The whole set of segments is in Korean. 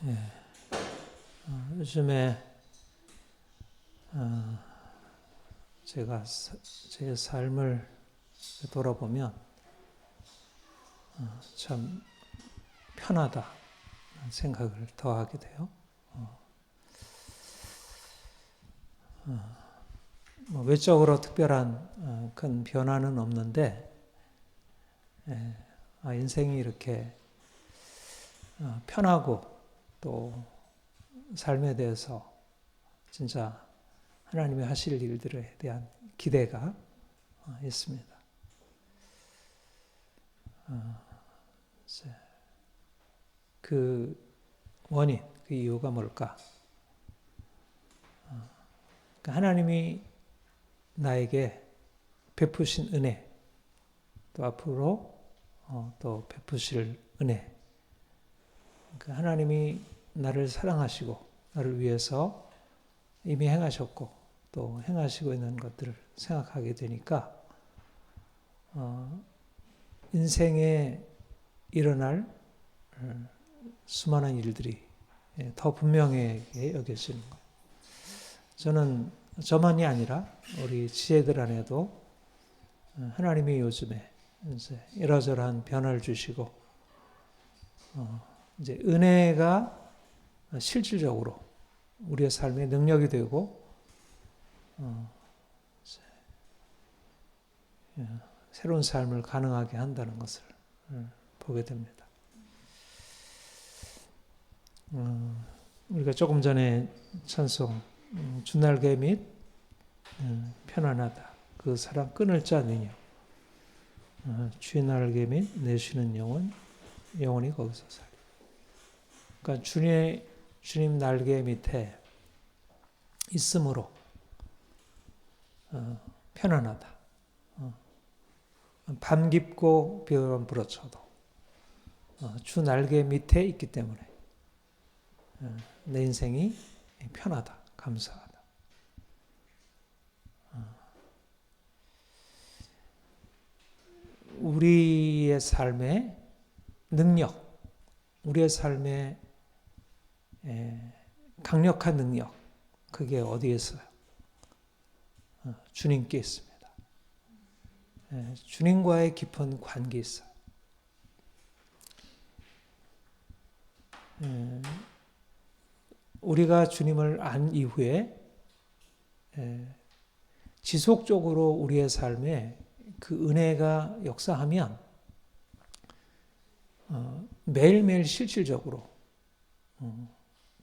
예, 요즘에 제가 제 삶을 돌아보면 참 편하다 생각을 더 하게 돼요. 뭐 외적으로 특별한 큰 변화는 없는데 인생이 이렇게 편하고 또 삶에 대해서 진짜 하나님이 하실 일들에 대한 기대가 있습니다. 그 원인, 그 이유가 뭘까? 하나님이 나에게 베푸신 은혜, 또 앞으로 또 베푸실 은혜. 하나님이 나를 사랑하시고 나를 위해서 이미 행하셨고 또 행하시고 있는 것들을 생각하게 되니까 인생에 일어날 수많은 일들이 더 분명하게 여겨지는 거예요. 저는 저만이 아니라 우리 지혜들 안에도 하나님이 요즘에 이제 이러저러한 변화를 주시고 이제 은혜가 실질적으로 우리의 삶의 능력이 되고 새로운 삶을 가능하게 한다는 것을 보게 됩니다. 우리가 조금 전에 찬송 주날개 및 편안하다 그 사랑 끊을 자 아니냐 주의 날개 및 내쉬는 영혼이 거기서 살리. 그러니까 주님 날개 밑에 있음으로 편안하다. 밤 깊고 비바람 불어쳐도 주 날개 밑에 있기 때문에 내 인생이 편하다, 감사하다. 우리의 삶의 능력, 우리의 삶의 강력한 능력, 그게 어디에 있어요? 주님께 있습니다. 주님과의 깊은 관계 있어요. 우리가 주님을 안 이후에 지속적으로 우리의 삶에 그 은혜가 역사하면 매일매일 실질적으로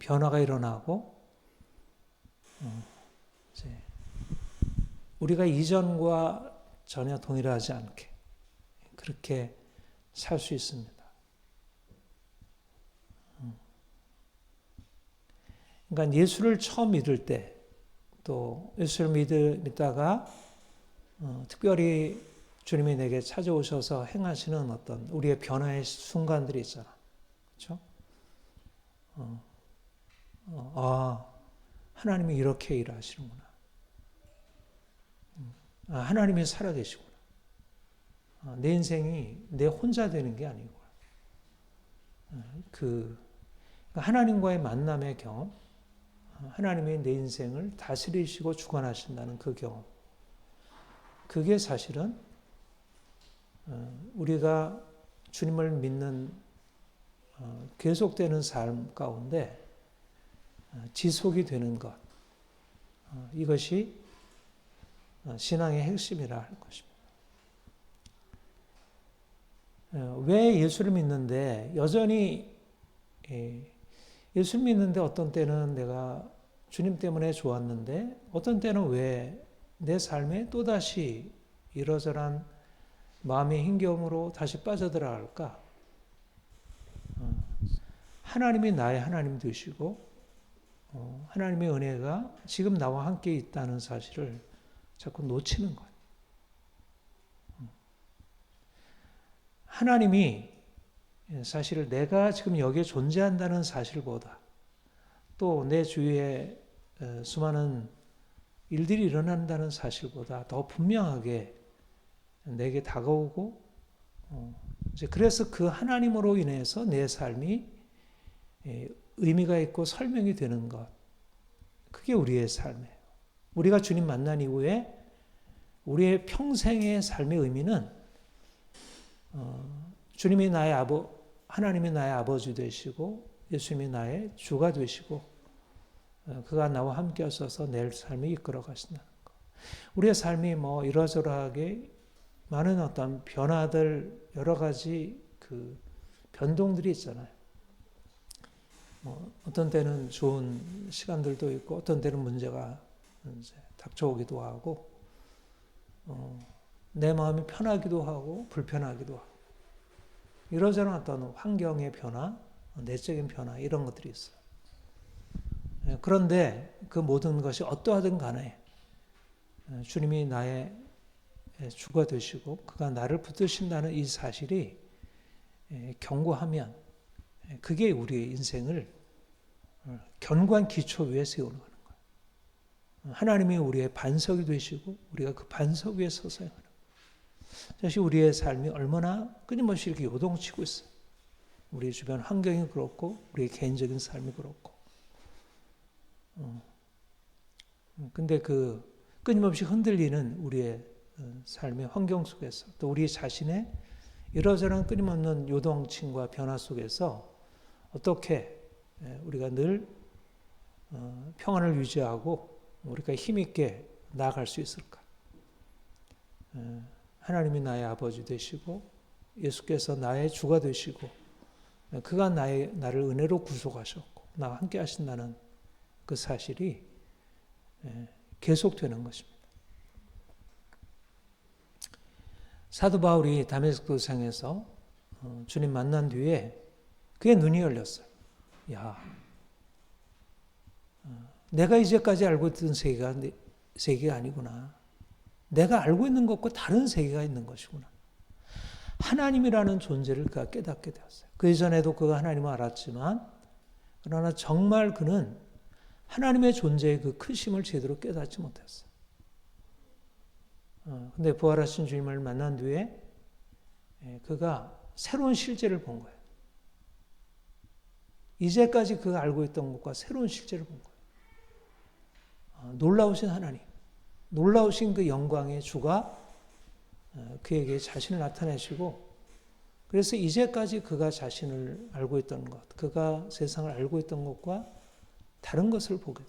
변화가 일어나고 우리가 이전과 전혀 동일하지 않게 그렇게 살 수 있습니다. 그러니까 예수를 처음 믿을 때 또 예수를 믿다가 특별히 주님이 내게 찾아오셔서 행하시는 어떤 우리의 변화의 순간들이 있잖아. 그렇죠? 하나님이 이렇게 일하시는구나. 하나님이 살아계시구나. 내 인생이 내 혼자 되는 게 아니고 하나님과의 만남의 경험, 하나님이 내 인생을 다스리시고 주관하신다는 그 경험, 그게 사실은 우리가 주님을 믿는 계속되는 삶 가운데 지속이 되는 것, 이것이 신앙의 핵심이라 할 것입니다. 왜 예수를 믿는데 여전히 예수를 믿는데 어떤 때는 내가 주님 때문에 좋았는데 어떤 때는 왜 내 삶에 또다시 이러저러한 마음의 힘겨움으로 다시 빠져들어갈까? 하나님이 나의 하나님 되시고 하나님의 은혜가 지금 나와 함께 있다는 사실을 자꾸 놓치는 거예요. 하나님이 사실 내가 지금 여기에 존재한다는 사실보다 또 내 주위에 수많은 일들이 일어난다는 사실보다 더 분명하게 내게 다가오고 이제 그래서 그 하나님으로 인해서 내 삶이 의미가 있고 설명이 되는 것. 그게 우리의 삶이에요. 우리가 주님 만난 이후에 우리의 평생의 삶의 의미는 주님이 하나님이 나의 아버지 되시고 예수님이 나의 주가 되시고 그가 나와 함께 하셔서 내 삶을 이끌어 가신다는 것. 우리의 삶이 이러저러하게 많은 어떤 변화들, 여러 가지 그 변동들이 있잖아요. 어떤 때는 좋은 시간들도 있고, 어떤 때는 문제가 이제 닥쳐오기도 하고, 내 마음이 편하기도 하고, 불편하기도 하고, 이러저런 어떤 환경의 변화, 내적인 변화, 이런 것들이 있어요. 그런데 그 모든 것이 어떠하든 간에 주님이 나의 주가 되시고 그가 나를 붙드신다는 이 사실이 견고하면 그게 우리의 인생을 견고한 기초 위에 세우는 거예요. 하나님이 우리의 반석이 되시고 우리가 그 반석 위에 서서 하는 거예요. 사실 우리의 삶이 얼마나 끊임없이 이렇게 요동치고 있어요. 우리 주변 환경이 그렇고 우리의 개인적인 삶이 그렇고 근데 그 끊임없이 흔들리는 우리의 삶의 환경 속에서 또 우리 자신의 이러저러한 끊임없는 요동침과 변화 속에서 어떻게 우리가 늘 평안을 유지하고 우리가 힘있게 나아갈 수 있을까? 하나님이 나의 아버지 되시고 예수께서 나의 주가 되시고 그가 나를 은혜로 구속하셨고 나와 함께 하신다는 그 사실이 계속되는 것입니다. 사도 바울이 다메섹도 상에서 주님 만난 뒤에 그의 눈이 열렸어요. 야, 내가 이제까지 알고 있던 세계가 아니구나. 내가 알고 있는 것과 다른 세계가 있는 것이구나. 하나님이라는 존재를 그가 깨닫게 되었어요. 그 이전에도 그가 하나님을 알았지만 그러나 정말 그는 하나님의 존재의 그 크심을 제대로 깨닫지 못했어요. 근데 부활하신 주님을 만난 뒤에 그가 새로운 실제를 본 거예요. 이제까지 그가 알고 있던 것과 새로운 실제를 본 거예요. 놀라우신 하나님, 놀라우신 그 영광의 주가 그에게 자신을 나타내시고 그래서 이제까지 그가 자신을 알고 있던 것, 그가 세상을 알고 있던 것과 다른 것을 보게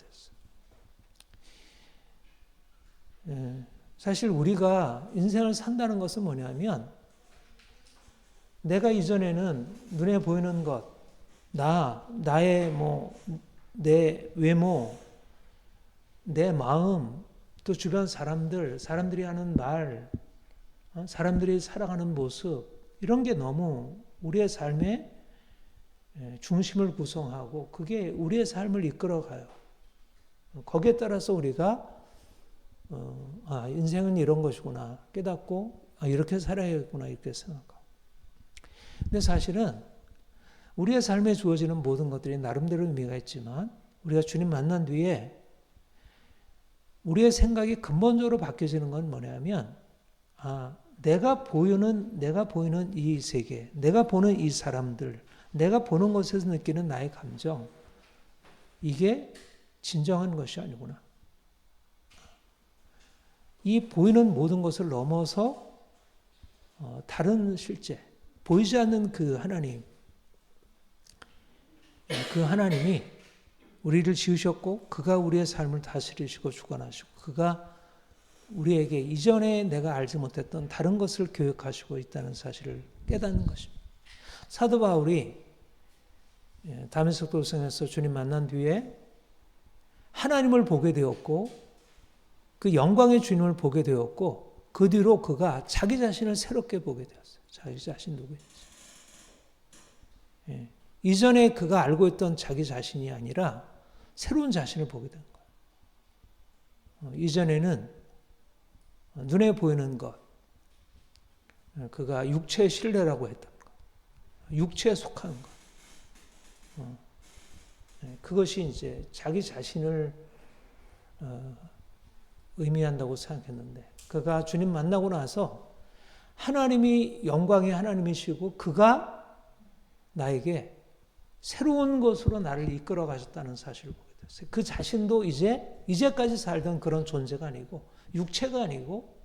됐어요. 사실 우리가 인생을 산다는 것은 뭐냐면 내가 이전에는 눈에 보이는 것, 나의 내 외모, 내 마음, 또 주변 사람들이 하는 말, 사람들이 살아가는 모습 이런 게 너무 우리의 삶의 중심을 구성하고 그게 우리의 삶을 이끌어가요. 거기에 따라서 우리가 인생은 이런 것이구나 깨닫고 이렇게 살아야겠구나 이렇게 생각하고. 근데 사실은 우리의 삶에 주어지는 모든 것들이 나름대로 의미가 있지만 우리가 주님 만난 뒤에 우리의 생각이 근본적으로 바뀌어지는 건 뭐냐면 내가 보이는 이 세계, 내가 보는 이 사람들, 내가 보는 것에서 느끼는 나의 감정 이게 진정한 것이 아니구나. 이 보이는 모든 것을 넘어서 다른 실제, 보이지 않는 그 하나님, 그 하나님이 우리를 지으셨고 그가 우리의 삶을 다스리시고 주관하시고 그가 우리에게 이전에 내가 알지 못했던 다른 것을 교육하시고 있다는 사실을 깨닫는 것입니다. 사도 바울이 다메섹 도성에서 주님 만난 뒤에 하나님을 보게 되었고 그 영광의 주님을 보게 되었고 그 뒤로 그가 자기 자신을 새롭게 보게 되었어요. 자기 자신 누구인지. 이전에 그가 알고 있던 자기 자신이 아니라 새로운 자신을 보게 된 거예요. 이전에는 눈에 보이는 것, 그가 육체의 신뢰라고 했던 것, 육체에 속한 것, 그것이 이제 자기 자신을 의미한다고 생각했는데 그가 주님 만나고 나서 하나님이 영광의 하나님이시고 그가 나에게 새로운 것으로 나를 이끌어 가셨다는 사실을 보게 됐어요. 그 자신도 이제까지 살던 그런 존재가 아니고, 육체가 아니고,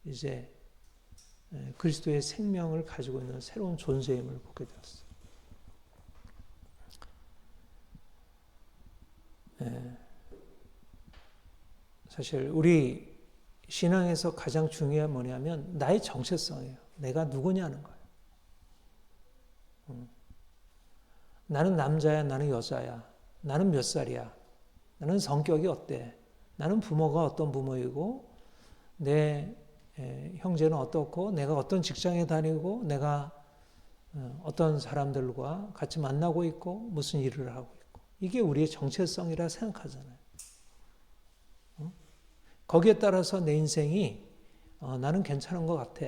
이제 그리스도의 생명을 가지고 있는 새로운 존재임을 보게 되었어요. 사실 우리 신앙에서 가장 중요한 뭐냐면 나의 정체성이에요. 내가 누구냐는 거예요. 나는 남자야, 나는 여자야, 나는 몇 살이야, 나는 성격이 어때, 나는 부모가 어떤 부모이고, 내 형제는 어떻고, 내가 어떤 직장에 다니고, 내가 어떤 사람들과 같이 만나고 있고, 무슨 일을 하고 있고. 이게 우리의 정체성이라 생각하잖아요. 거기에 따라서 내 인생이 나는 괜찮은 것 같아.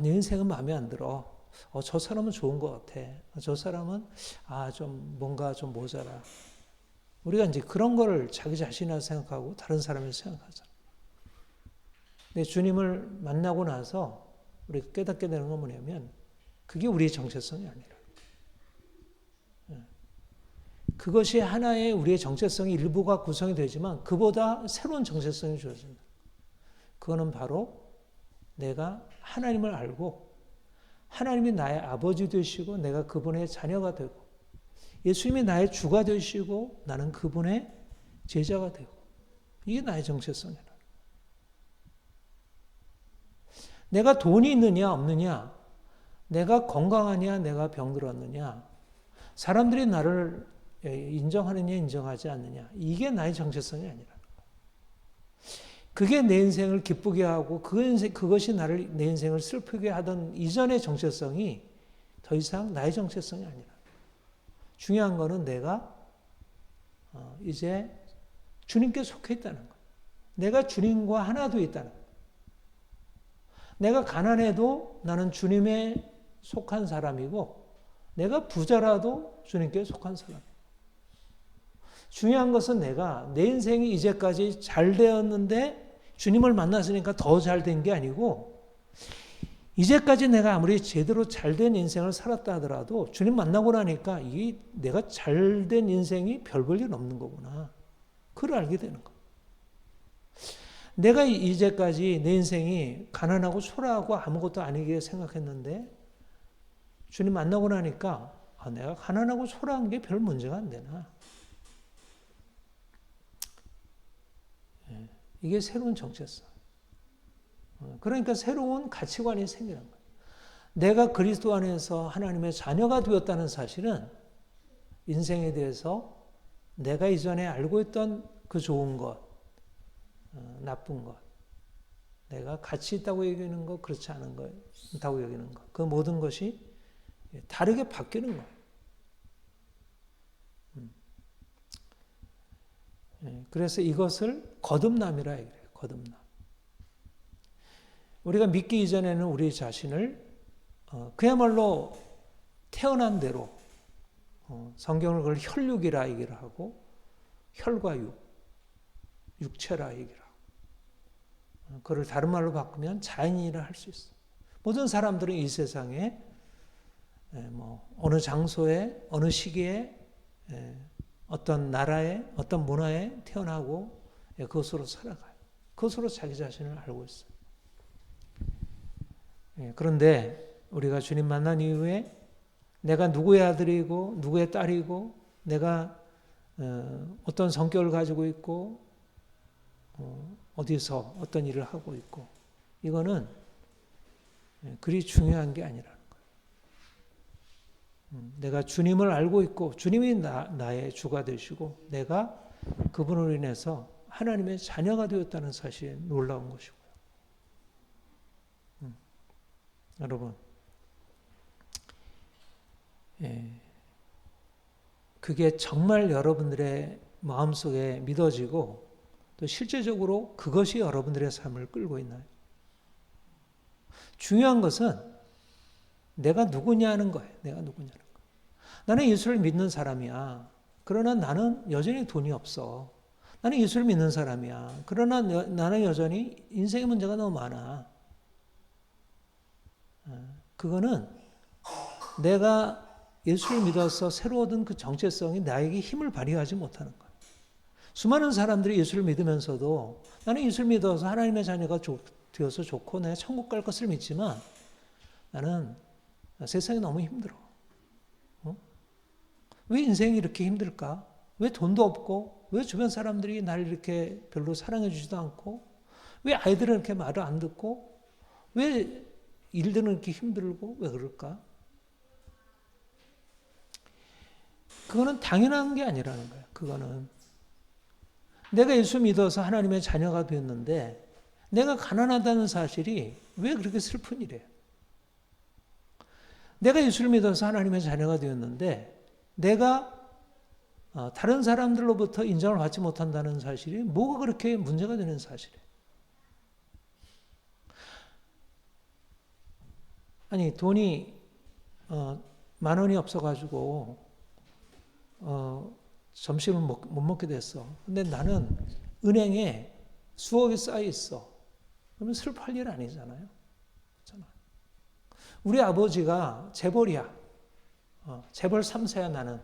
내 인생은 마음에 안 들어. 저 사람은 좋은 것 같아. 저 사람은 좀 뭔가 좀 모자라. 우리가 이제 그런 거를 자기 자신이라 생각하고 다른 사람을 생각하잖아요. 근데 주님을 만나고 나서 우리가 깨닫게 되는 건 뭐냐면 그게 우리의 정체성이 아니라 그것이 하나의 우리의 정체성의 일부가 구성이 되지만 그보다 새로운 정체성이 주어진다. 그거는 바로 내가 하나님을 알고 하나님이 나의 아버지 되시고 내가 그분의 자녀가 되고 예수님이 나의 주가 되시고 나는 그분의 제자가 되고 이게 나의 정체성이라. 내가 돈이 있느냐 없느냐, 내가 건강하냐 내가 병들었느냐, 사람들이 나를 인정하느냐 인정하지 않느냐, 이게 나의 정체성이 아니라 그게 내 인생을 기쁘게 하고 그것이 내 인생을 슬프게 하던 이전의 정체성이 더 이상 나의 정체성이 아니라 중요한 거는 내가 이제 주님께 속해 있다는 거. 내가 주님과 하나 되어 있다는 거. 내가 가난해도 나는 주님에 속한 사람이고 내가 부자라도 주님께 속한 사람. 중요한 것은 내가 내 인생이 이제까지 잘 되었는데 주님을 만났으니까 더 잘 된 게 아니고 이제까지 내가 아무리 제대로 잘된 인생을 살았다 하더라도 주님 만나고 나니까 이 내가 잘된 인생이 별 볼 일 없는 거구나. 그걸 알게 되는 거. 내가 이제까지 내 인생이 가난하고 초라하고 아무것도 아니게 생각했는데 주님 만나고 나니까 내가 가난하고 초라한 게 별 문제가 안 되나. 이게 새로운 정체성. 그러니까 새로운 가치관이 생기는 거예요. 내가 그리스도 안에서 하나님의 자녀가 되었다는 사실은 인생에 대해서 내가 이전에 알고 있던 그 좋은 것, 나쁜 것, 내가 가치 있다고 여기는 것, 그렇지 않은 것다고 여기는 것, 그 모든 것이 다르게 바뀌는 거예요. 그래서 이것을 거듭남이라 얘기해요. 거듭남. 우리가 믿기 이전에는 우리 자신을 그야말로 태어난 대로 성경을 그걸 혈육이라 얘기를 하고 혈과 육체라 얘기를 하고 그걸 다른 말로 바꾸면 자연인이라 할 수 있어요. 모든 사람들은 이 세상에 어느 장소에 어느 시기에 어떤 나라에 어떤 문화에 태어나고 그것으로 살아가요. 그것으로 자기 자신을 알고 있어요. 그런데 우리가 주님 만난 이후에 내가 누구의 아들이고 누구의 딸이고 내가 어떤 성격을 가지고 있고 어디서 어떤 일을 하고 있고 이거는 그리 중요한 게 아니라는 거예요. 내가 주님을 알고 있고 주님이 나의 주가 되시고 내가 그분으로 인해서 하나님의 자녀가 되었다는 사실에 놀라운 것이고요. 여러분, 그게 정말 여러분들의 마음속에 믿어지고 또 실제적으로 그것이 여러분들의 삶을 끌고 있나요? 중요한 것은 내가 누구냐는 거예요. 내가 누구냐는 거. 나는 예수를 믿는 사람이야. 그러나 나는 여전히 돈이 없어. 나는 예수를 믿는 사람이야. 그러나 나는 여전히 인생의 문제가 너무 많아. 그거는 내가 예수를 믿어서 새로 얻은 그 정체성이 나에게 힘을 발휘하지 못하는 거예요. 수많은 사람들이 예수를 믿으면서도 나는 예수를 믿어서 하나님의 자녀가 되어서 좋고 내가 천국 갈 것을 믿지만 나는 세상이 너무 힘들어. 왜 인생이 이렇게 힘들까? 왜 돈도 없고 왜 주변 사람들이 나를 이렇게 별로 사랑해 주지도 않고 왜 아이들은 이렇게 말을 안 듣고 왜 일들은 이렇게 힘들고 왜 그럴까? 그거는 당연한 게 아니라는 거예요. 그거는 내가 예수 믿어서 하나님의 자녀가 되었는데 내가 가난하다는 사실이 왜 그렇게 슬픈 일이에요? 내가 예수를 믿어서 하나님의 자녀가 되었는데 내가 다른 사람들로부터 인정을 받지 못한다는 사실이 뭐가 그렇게 문제가 되는 사실이에요? 아니 돈이 10,000원이 없어가지고 점심을 못 먹게 됐어. 근데 나는 은행에 수억이 쌓여 있어. 그러면 슬퍼할 일 아니잖아요. 그렇잖아. 우리 아버지가 재벌이야. 재벌 3세야 나는.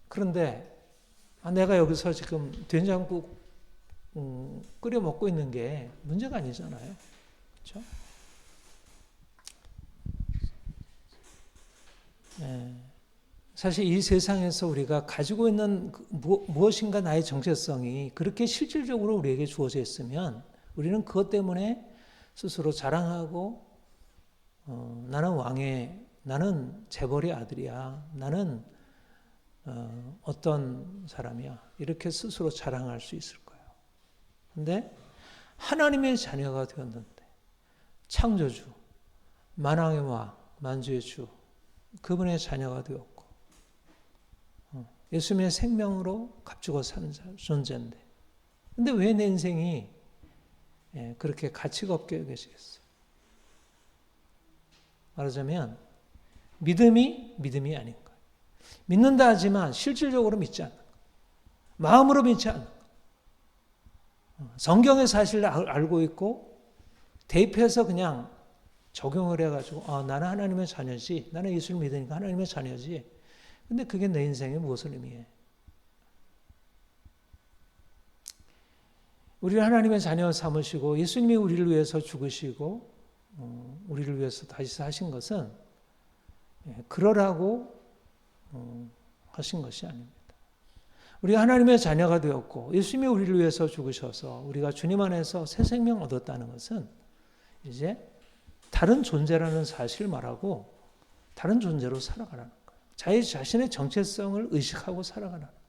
그런데 내가 여기서 지금 된장국 끓여 먹고 있는 게 문제가 아니잖아요. 그렇죠? 네. 사실 이 세상에서 우리가 가지고 있는 무엇인가 나의 정체성이 그렇게 실질적으로 우리에게 주어져 있으면 우리는 그것 때문에 스스로 자랑하고 나는 재벌의 아들이야. 나는 어떤 사람이야. 이렇게 스스로 자랑할 수 있을 거예요. 근데 하나님의 자녀가 되었는데 창조주, 만왕의 왕, 만주의 주 그분의 자녀가 되었고 예수님의 생명으로 값주고 산 존재인데 근데 왜 내 인생이 그렇게 가치가 없게 여겨지겠어요? 말하자면 믿음이 아닌 거예요. 믿는다 하지만 실질적으로 믿지 않는 거예요. 마음으로 믿지 않는 거예요. 성경의 사실을 알고 있고 대입해서 그냥 적용을 해가지고 나는 하나님의 자녀지. 나는 예수를 믿으니까 하나님의 자녀지. 근데 그게 내 인생에 무엇을 의미해? 우리를 하나님의 자녀 삼으시고 예수님이 우리를 위해서 죽으시고 우리를 위해서 다시 사신 것은 그러라고 하신 것이 아닙니다. 우리가 하나님의 자녀가 되었고 예수님이 우리를 위해서 죽으셔서 우리가 주님 안에서 새 생명 얻었다는 것은 이제 다른 존재라는 사실을 말하고 다른 존재로 살아가라는 거예요. 자기 자신의 정체성을 의식하고 살아가라는 거예요.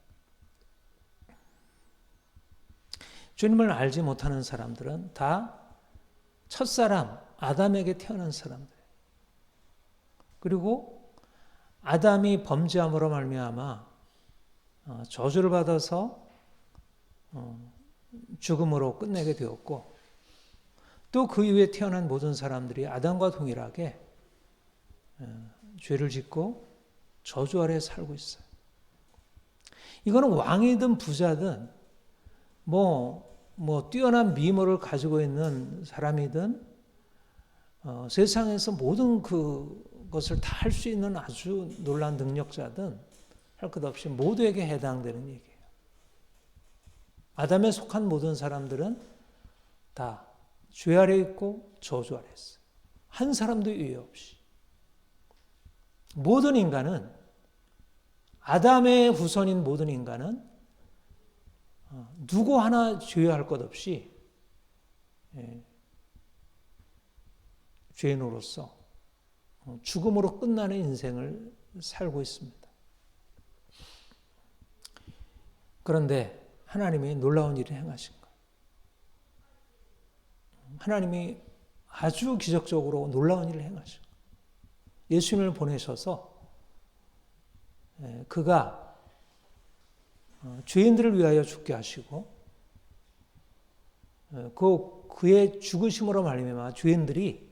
주님을 알지 못하는 사람들은 다 첫사람 아담에게 태어난 사람들이에요. 그리고 아담이 범죄함으로 말미암아 저주를 받아서 죽음으로 끝내게 되었고 또 그 이후에 태어난 모든 사람들이 아담과 동일하게 죄를 짓고 저주 아래 살고 있어요. 이거는 왕이든 부자든 뛰어난 미모를 가지고 있는 사람이든 세상에서 모든 그것을 다 할 수 있는 아주 놀라운 능력자든 할 것 없이 모두에게 해당되는 얘기예요. 아담에 속한 모든 사람들은 다 죄 아래 있고 저주 아래 있어요. 한 사람도 유예 없이. 모든 인간은 아담의 후손인 모든 인간은 누구 하나 죄할 것 없이 죄인으로서 죽음으로 끝나는 인생을 살고 있습니다. 그런데 하나님이 놀라운 일을 행하신 거예요. 하나님이 아주 기적적으로 놀라운 일을 행하신 거예요. 예수님을 보내셔서 그가 죄인들을 위하여 죽게 하시고 그의 죽으심으로 말미암아 죄인들이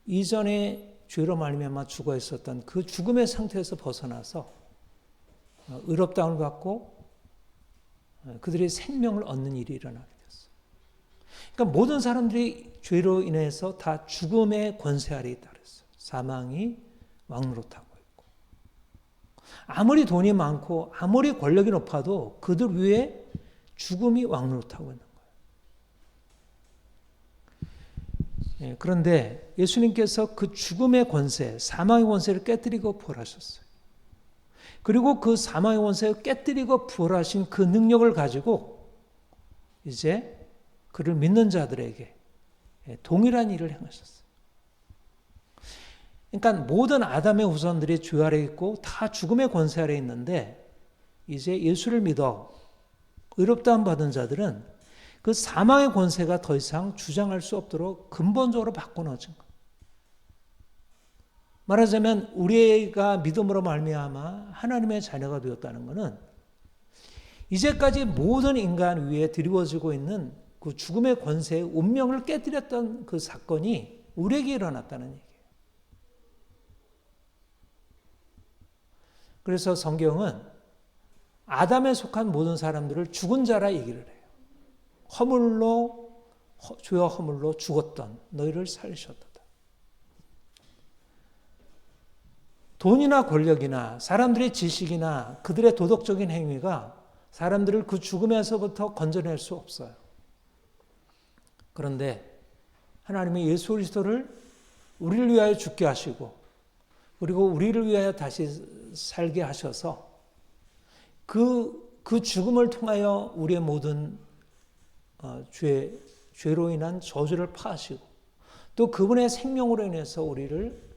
이전에 죄로 말미암아 죽어 있었던 그 죽음의 상태에서 벗어나서 의롭다움을 받고 그들의 생명을 얻는 일이 일어나게 됐어요. 그러니까 모든 사람들이 죄로 인해서 다 죽음의 권세 아래 있다 그랬어요. 사망이 왕노릇하고 있고. 아무리 돈이 많고 아무리 권력이 높아도 그들 위에 죽음이 왕노릇하고 있는 거예요. 그런데 예수님께서 그 죽음의 권세, 사망의 권세를 깨뜨리고 부활하셨어요. 그리고 그 사망의 권세를 깨뜨리고 부활하신 그 능력을 가지고 이제 그를 믿는 자들에게 동일한 일을 행하셨어요. 그러니까 모든 아담의 후손들이 죄 아래 있고 다 죽음의 권세 아래 있는데 이제 예수를 믿어 의롭다함 받은 자들은 그 사망의 권세가 더 이상 주장할 수 없도록 근본적으로 바꿔놓은 것. 말하자면 우리가 믿음으로 말미암아 하나님의 자녀가 되었다는 것은 이제까지 모든 인간 위에 드리워지고 있는 그 죽음의 권세의 운명을 깨뜨렸던 그 사건이 우리에게 일어났다는 얘기예요. 그래서 성경은 아담에 속한 모든 사람들을 죽은 자라 얘기를 해요. 죄와 허물로 죽었던 너희를 살리셨다. 돈이나 권력이나 사람들의 지식이나 그들의 도덕적인 행위가 사람들을 그 죽음에서부터 건져낼 수 없어요. 그런데 하나님이 예수 그리스도를 우리를 위하여 죽게 하시고 그리고 우리를 위하여 다시 살게 하셔서 그 죽음을 통하여 우리의 모든 죄로 인한 저주를 파하시고 또 그분의 생명으로 인해서 우리를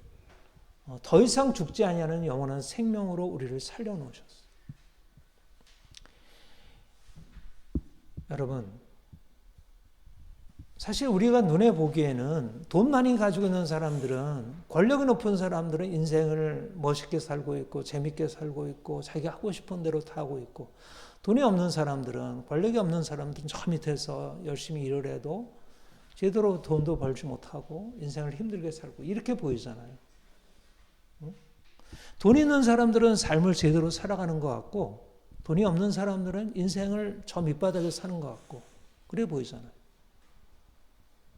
더 이상 죽지 아니하는 영원한 생명으로 우리를 살려놓으셨어요. 여러분, 사실 우리가 눈에 보기에는 돈 많이 가지고 있는 사람들은, 권력이 높은 사람들은 인생을 멋있게 살고 있고 재밌게 살고 있고 자기가 하고 싶은 대로 다 하고 있고, 돈이 없는 사람들은, 권력이 없는 사람들은 저 밑에서 열심히 일을 해도 제대로 돈도 벌지 못하고 인생을 힘들게 살고 이렇게 보이잖아요. 돈 있는 사람들은 삶을 제대로 살아가는 것 같고 돈이 없는 사람들은 인생을 저 밑바닥에 사는 것 같고 그래 보이잖아요.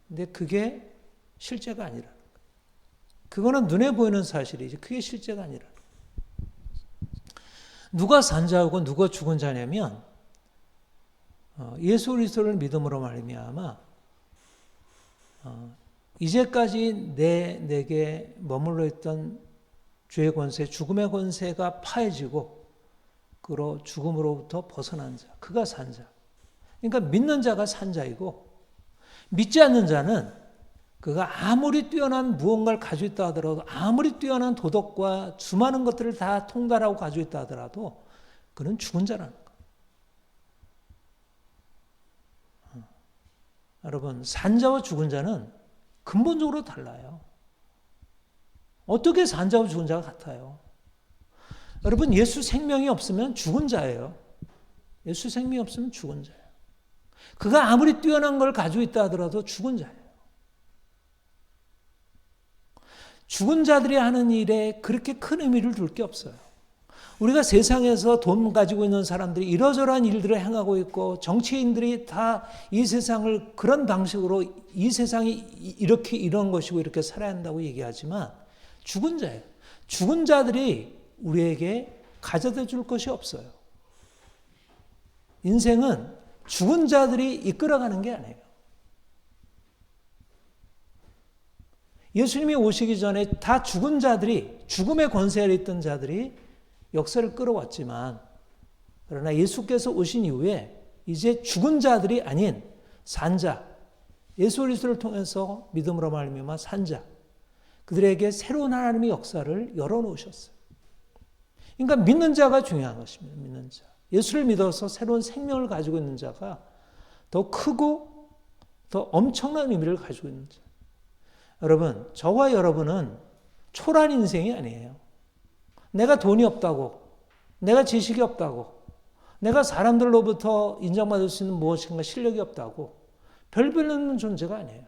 근데 그게 실제가 아니라는 거예요. 그거는 눈에 보이는 사실이지 그게 실제가 아니라는 거예요. 누가 산 자고 누가 죽은 자냐면 예수 그리스도를 믿음으로 말미암아 이제까지 내게 머물러 있던 죄의 권세, 죽음의 권세가 파해지고 그로 죽음으로부터 벗어난 자, 그가 산 자. 그러니까 믿는 자가 산 자이고 믿지 않는 자는 그가 아무리 뛰어난 무언가를 가지고 있다 하더라도 아무리 뛰어난 도덕과 수많은 것들을 다 통달하고 가지고 있다 하더라도 그는 죽은 자라는 거예요. 여러분, 산 자와 죽은 자는 근본적으로 달라요. 어떻게 산 자와 죽은 자가 같아요? 여러분, 예수 생명이 없으면 죽은 자예요. 예수 생명이 없으면 죽은 자예요. 그가 아무리 뛰어난 걸 가지고 있다 하더라도 죽은 자예요. 죽은 자들이 하는 일에 그렇게 큰 의미를 둘 게 없어요. 우리가 세상에서 돈 가지고 있는 사람들이 이러저러한 일들을 행하고 있고 정치인들이 다 이 세상을 그런 방식으로 이 세상이 이렇게 이런 것이고 이렇게 살아야 한다고 얘기하지만 죽은 자예요. 죽은 자들이 우리에게 가져다 줄 것이 없어요. 인생은 죽은 자들이 이끌어가는 게 아니에요. 예수님이 오시기 전에 다 죽은 자들이, 죽음의 권세 아래 있던 자들이 역사를 끌어왔지만, 그러나 예수께서 오신 이후에 이제 죽은 자들이 아닌 산 자, 예수 그리스도를 통해서 믿음으로 말미암아 산 자, 그들에게 새로운 하나님의 역사를 열어놓으셨어요. 그러니까 믿는 자가 중요한 것입니다. 믿는 자. 예수를 믿어서 새로운 생명을 가지고 있는 자가 더 크고 더 엄청난 의미를 가지고 있는 자. 여러분, 저와 여러분은 초라한 인생이 아니에요. 내가 돈이 없다고, 내가 지식이 없다고, 내가 사람들로부터 인정받을 수 있는 무엇인가 실력이 없다고 별 없는 존재가 아니에요.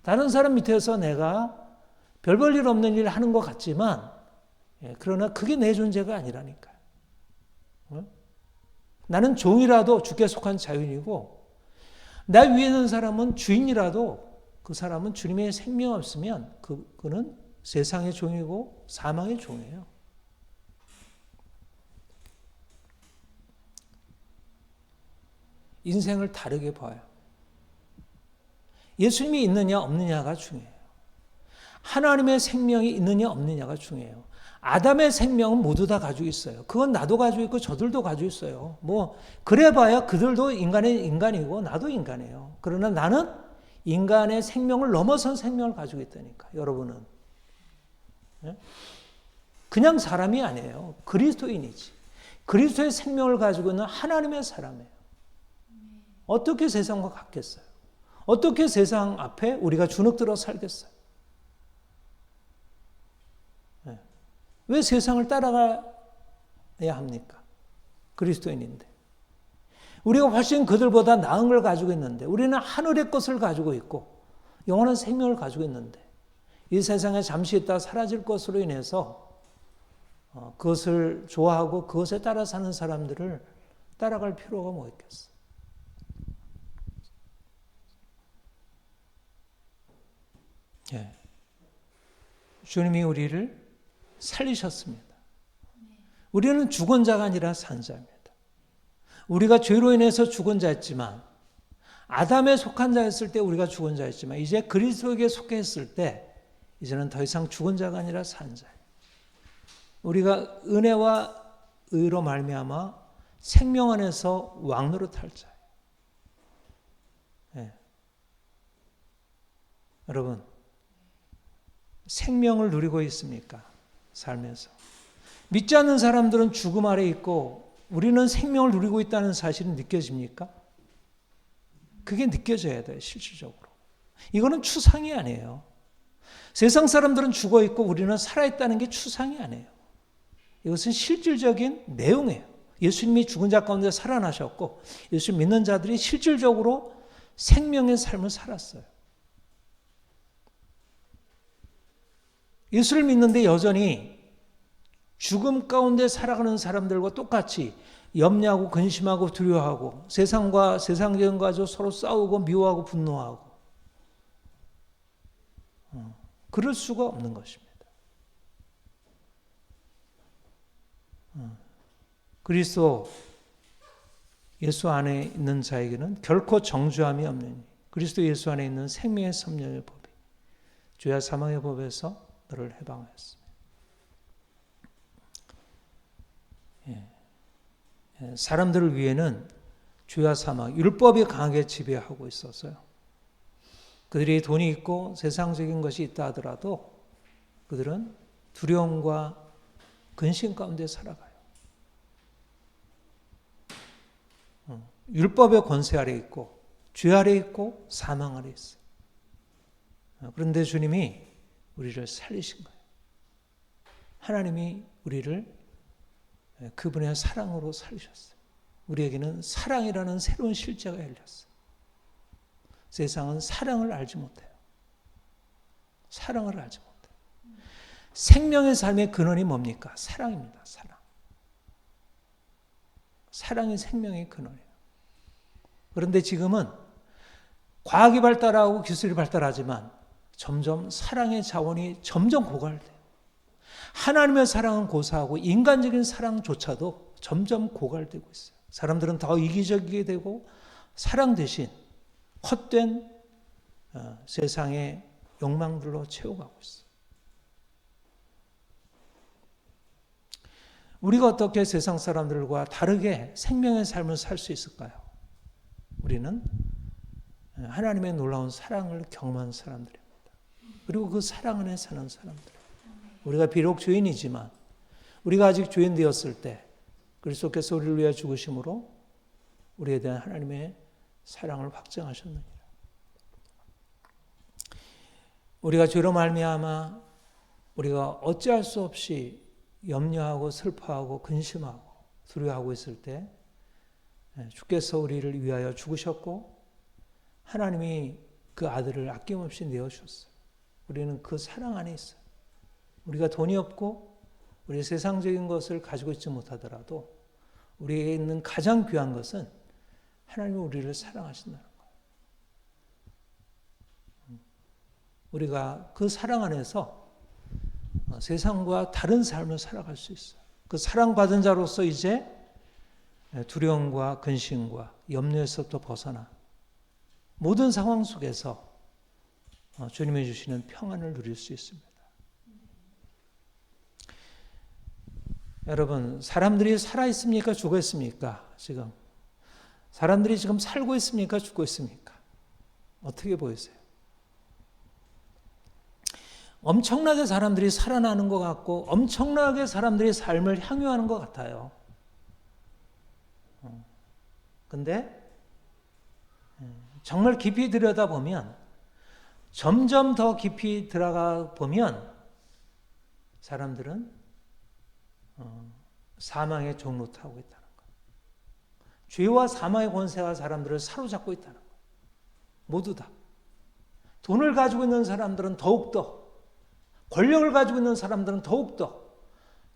다른 사람 밑에서 내가 별 볼 일 없는 일을 하는 것 같지만 그러나 그게 내 존재가 아니라니까요. 나는 종이라도 주께 속한 자유인이고 나 위에 있는 사람은 주인이라도 그 사람은 주님의 생명 없으면 그는 세상의 종이고 사망의 종이에요. 인생을 다르게 봐요. 예수님이 있느냐 없느냐가 중요해요. 하나님의 생명이 있느냐 없느냐가 중요해요. 아담의 생명은 모두 다 가지고 있어요. 그건 나도 가지고 있고 저들도 가지고 있어요. 뭐 그래봐야 그들도 인간이고 나도 인간이에요. 그러나 나는 인간의 생명을 넘어선 생명을 가지고 있다니까. 여러분은 그냥 사람이 아니에요. 그리스도인이지. 그리스도의 생명을 가지고 있는 하나님의 사람이에요. 어떻게 세상과 같겠어요? 어떻게 세상 앞에 우리가 주눅들어 살겠어요? 왜 세상을 따라가야 합니까? 그리스도인인데. 우리가 훨씬 그들보다 나은 걸 가지고 있는데, 우리는 하늘의 것을 가지고 있고 영원한 생명을 가지고 있는데, 이 세상에 잠시 있다 사라질 것으로 인해서 그것을 좋아하고 그것에 따라 사는 사람들을 따라갈 필요가 뭐 있겠어요? 예. 주님이 우리를 살리셨습니다. 우리는 죽은 자가 아니라 산 자입니다. 우리가 죄로 인해서 죽은 자였지만, 아담에 속한 자였을 때 우리가 죽은 자였지만, 이제 그리스도에게 속해 있을 때 이제는 더 이상 죽은 자가 아니라 산 자예요. 우리가 은혜와 의로 말미암아 생명 안에서 왕노릇할 자예요. 예. 여러분, 생명을 누리고 있습니까? 삶에서. 믿지 않는 사람들은 죽음 아래 있고 우리는 생명을 누리고 있다는 사실이 느껴집니까? 그게 느껴져야 돼요, 실질적으로. 이거는 추상이 아니에요. 세상 사람들은 죽어 있고 우리는 살아있다는 게 추상이 아니에요. 이것은 실질적인 내용이에요. 예수님이 죽은 자 가운데 살아나셨고 예수 믿는 자들이 실질적으로 생명의 삶을 살았어요. 예수를 믿는데 여전히 죽음 가운데 살아가는 사람들과 똑같이 염려하고 근심하고 두려워하고 세상과 세상적인 가지고 서로 싸우고 미워하고 분노하고 그럴 수가 없는 것입니다. 그리스도 예수 안에 있는 자에게는 결코 정죄함이 없느니 그리스도 예수 안에 있는 생명의 섭령의 법이 죄와 사망의 법에서 너를 해방하였습니다. 사람들을 위해는 죄와 사망, 율법이 강하게 지배하고 있었어요. 그들이 돈이 있고 세상적인 것이 있다 하더라도 그들은 두려움과 근심 가운데 살아가요. 율법의 권세 아래 있고 죄 아래 있고 사망 아래 있어요. 그런데 주님이 우리를 살리신 거예요. 하나님이 우리를 그분의 사랑으로 살리셨어요. 우리에게는 사랑이라는 새로운 실제가 열렸어요. 세상은 사랑을 알지 못해요. 사랑을 알지 못해요. 생명의 삶의 근원이 뭡니까? 사랑입니다. 사랑. 사랑이 생명의 근원이에요. 그런데 지금은 과학이 발달하고 기술이 발달하지만 점점 사랑의 자원이 점점 고갈돼요. 하나님의 사랑은 고사하고 인간적인 사랑조차도 점점 고갈되고 있어요. 사람들은 더 이기적이게 되고 사랑 대신 헛된 세상의 욕망들로 채워가고 있어요. 우리가 어떻게 세상 사람들과 다르게 생명의 삶을 살 수 있을까요? 우리는 하나님의 놀라운 사랑을 경험한 사람들입니다. 그리고 그 사랑 안에 사는 사람들. 우리가 비록 죄인이지만 우리가 아직 죄인 되었을 때 그리스도께서 우리를 위해 죽으심으로 우리에 대한 하나님의 사랑을 확증하셨느니라. 우리가 죄로 말미암아 우리가 어찌할 수 없이 염려하고 슬퍼하고 근심하고 두려워하고 있을 때 주께서 우리를 위하여 죽으셨고 하나님이 그 아들을 아낌없이 내어주셨어요. 우리는 그 사랑 안에 있어요. 우리가 돈이 없고 우리 세상적인 것을 가지고 있지 못하더라도 우리에게 있는 가장 귀한 것은 하나님이 우리를 사랑하신다는 거예요. 우리가 그 사랑 안에서 세상과 다른 삶을 살아갈 수 있어요. 그 사랑받은 자로서 이제 두려움과 근심과 염려에서부터 벗어나 모든 상황 속에서 주님이 주시는 평안을 누릴 수 있습니다. 여러분, 사람들이 살아있습니까? 죽어있습니까? 지금 사람들이 지금 살고 있습니까? 죽고 있습니까? 어떻게 보이세요? 엄청나게 사람들이 살아나는 것 같고 엄청나게 사람들이 삶을 향유하는 것 같아요. 근데 정말 깊이 들여다보면, 점점 더 깊이 들어가 보면 사람들은 사망의 종로 타고 있다는 것. 죄와 사망의 권세가 사람들을 사로잡고 있다는 것. 모두 다. 돈을 가지고 있는 사람들은 더욱더, 권력을 가지고 있는 사람들은 더욱더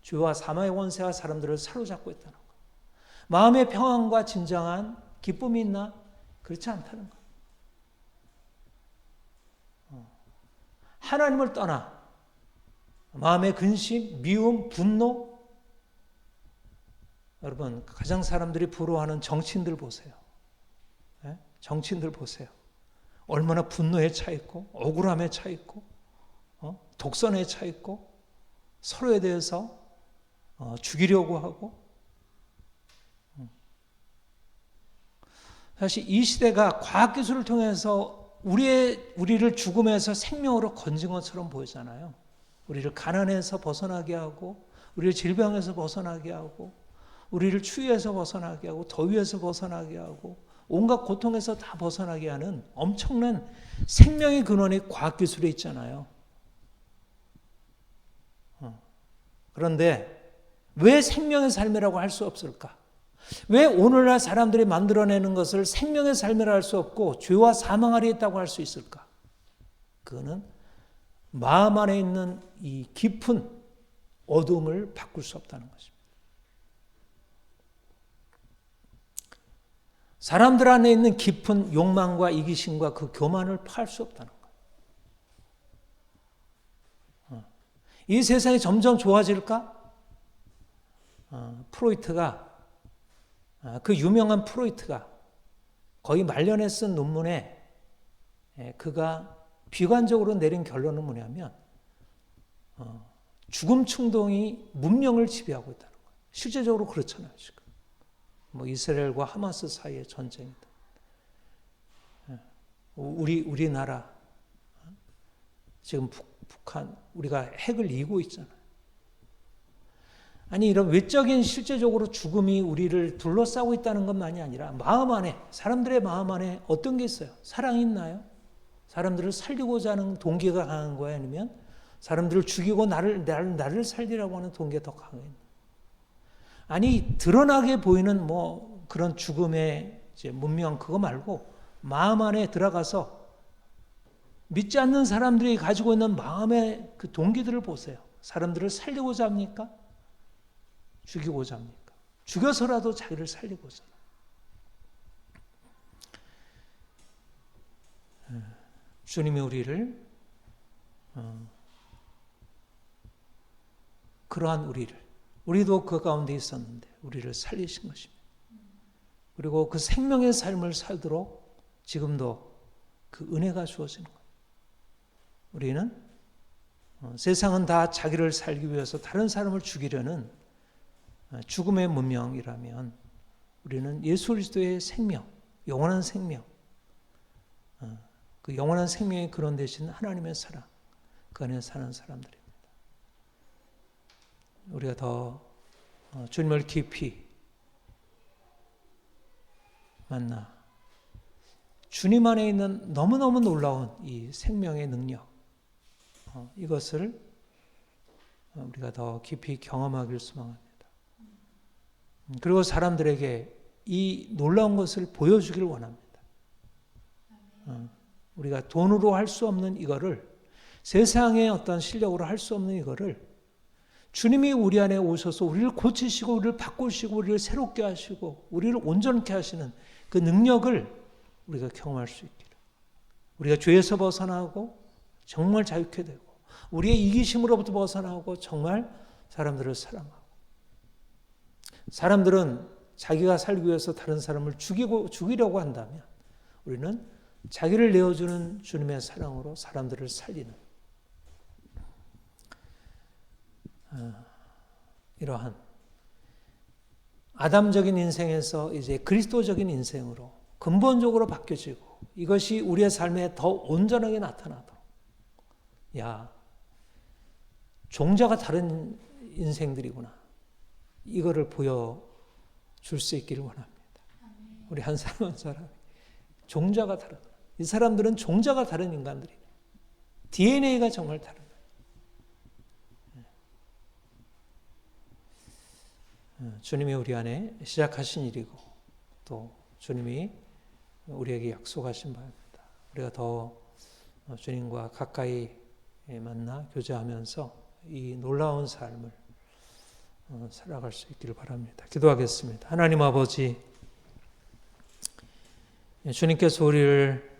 죄와 사망의 권세가 사람들을 사로잡고 있다는 것. 마음의 평안과 진정한 기쁨이 있나? 그렇지 않다는 것. 하나님을 떠나 마음의 근심, 미움, 분노. 여러분, 가장 사람들이 부러워하는 정치인들 보세요. 정치인들 보세요. 얼마나 분노에 차 있고 억울함에 차 있고 독선에 차 있고 서로에 대해서 죽이려고 하고. 사실 이 시대가 과학기술을 통해서 우리를 죽음에서 생명으로 건진 것처럼 보이잖아요. 우리를 가난에서 벗어나게 하고, 우리를 질병에서 벗어나게 하고, 우리를 추위에서 벗어나게 하고, 더위에서 벗어나게 하고, 온갖 고통에서 다 벗어나게 하는 엄청난 생명의 근원이 과학기술에 있잖아요. 그런데 왜 생명의 삶이라고 할 수 없을까? 왜 오늘날 사람들이 만들어내는 것을 생명의 삶이라 할 수 없고 죄와 사망 아래 있다고 할 수 있을까? 그거는 마음 안에 있는 이 깊은 어둠을 바꿀 수 없다는 것입니다. 사람들 안에 있는 깊은 욕망과 이기심과 그 교만을 파할 수 없다는 거예요. 이 세상이 점점 좋아질까? 프로이트가, 그 유명한 프로이트가 거의 말년에 쓴 논문에 그가 비관적으로 내린 결론은 뭐냐면 죽음 충동이 문명을 지배하고 있다는 거예요. 실제적으로 그렇잖아요. 지금 뭐 이스라엘과 하마스 사이의 전쟁이다. 우리나라 지금 북한 우리가 핵을 이고 있잖아요. 아니, 이런 외적인 실제적으로 죽음이 우리를 둘러싸고 있다는 것만이 아니라 마음 안에, 사람들의 마음 안에 어떤 게 있어요? 사랑이 있나요? 사람들을 살리고자 하는 동기가 강한 거야? 아니면 사람들을 죽이고 나를 살리라고 하는 동기가 더 강해요? 아니, 드러나게 보이는 뭐 그런 죽음의 이제 문명 그거 말고 마음 안에 들어가서 믿지 않는 사람들이 가지고 있는 마음의 그 동기들을 보세요. 사람들을 살리고자 합니까? 죽이고자 합니까? 죽여서라도 자기를 살리고자. 주님이 우리를 그러한 우리도 그 가운데 있었는데 우리를 살리신 것입니다. 그리고 그 생명의 삶을 살도록 지금도 그 은혜가 주어지는 거예요. 우리는 세상은 다 자기를 살기 위해서 다른 사람을 죽이려는 죽음의 문명이라면 우리는 예수 그리스도의 생명, 영원한 생명, 그 영원한 생명의 근원 되신 하나님의 사랑, 그 안에 사는 사람들입니다. 우리가 더 주님을 깊이 만나 주님 안에 있는 너무너무 놀라운 이 생명의 능력, 이것을 우리가 더 깊이 경험하길 소망합니다. 그리고 사람들에게 이 놀라운 것을 보여주길 원합니다. 우리가 돈으로 할 수 없는 이거를, 세상의 어떤 실력으로 할 수 없는 이거를 주님이 우리 안에 오셔서 우리를 고치시고 우리를 바꾸시고 우리를 새롭게 하시고 우리를 온전케 하시는 그 능력을 우리가 경험할 수 있기를. 우리가 죄에서 벗어나고 정말 자유케 되고 우리의 이기심으로부터 벗어나고 정말 사람들을 사랑하고 사람들은 자기가 살기 위해서 다른 사람을 죽이려고 한다면 우리는 자기를 내어주는 주님의 사랑으로 사람들을 살리는 이러한 아담적인 인생에서 이제 그리스도적인 인생으로 근본적으로 바뀌어지고 이것이 우리의 삶에 더 온전하게 나타나도록 야, 종자가 다른 인생들이구나. 이거를 보여줄 수 있기를 원합니다. 우리 한 사람 한 사람이 종자가 다르다. 이 사람들은 종자가 다른 인간들이에요. DNA가 정말 다르다. 주님이 우리 안에 시작하신 일이고 또 주님이 우리에게 약속하신 바입니다. 우리가 더 주님과 가까이 만나 교제하면서 이 놀라운 삶을 살아갈 수 있기를 바랍니다. 기도하겠습니다. 하나님 아버지, 주님께서 우리를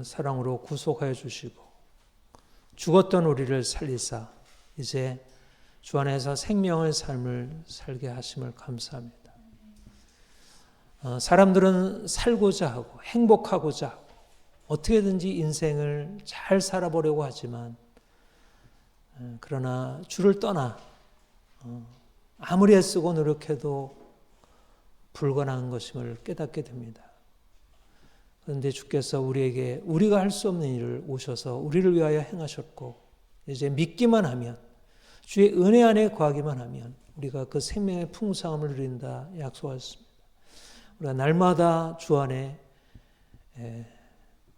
사랑으로 구속하여 주시고 죽었던 우리를 살리사 이제 주 안에서 생명의 삶을 살게 하심을 감사합니다. 사람들은 살고자 하고 행복하고자 하고 어떻게든지 인생을 잘 살아보려고 하지만 그러나 주를 떠나 아무리 애쓰고 노력해도 불가능한 것임을 깨닫게 됩니다. 그런데 주께서 우리에게 우리가 할 수 없는 일을 오셔서 우리를 위하여 행하셨고 이제 믿기만 하면 주의 은혜 안에 거하기만 하면 우리가 그 생명의 풍성함을 누린다 약속하셨습니다. 우리가 날마다 주 안에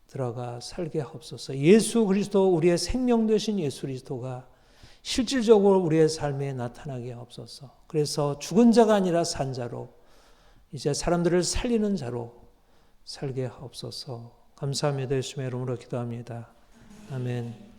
들어가 살게 하옵소서. 예수 그리스도 우리의 생명 되신 예수 그리스도가 실질적으로 우리의 삶에 나타나게 하옵소서. 그래서 죽은 자가 아니라 산 자로 이제 사람들을 살리는 자로 살게 하옵소서. 감사합니다. 예수님의 이름으로 기도합니다. 아멘.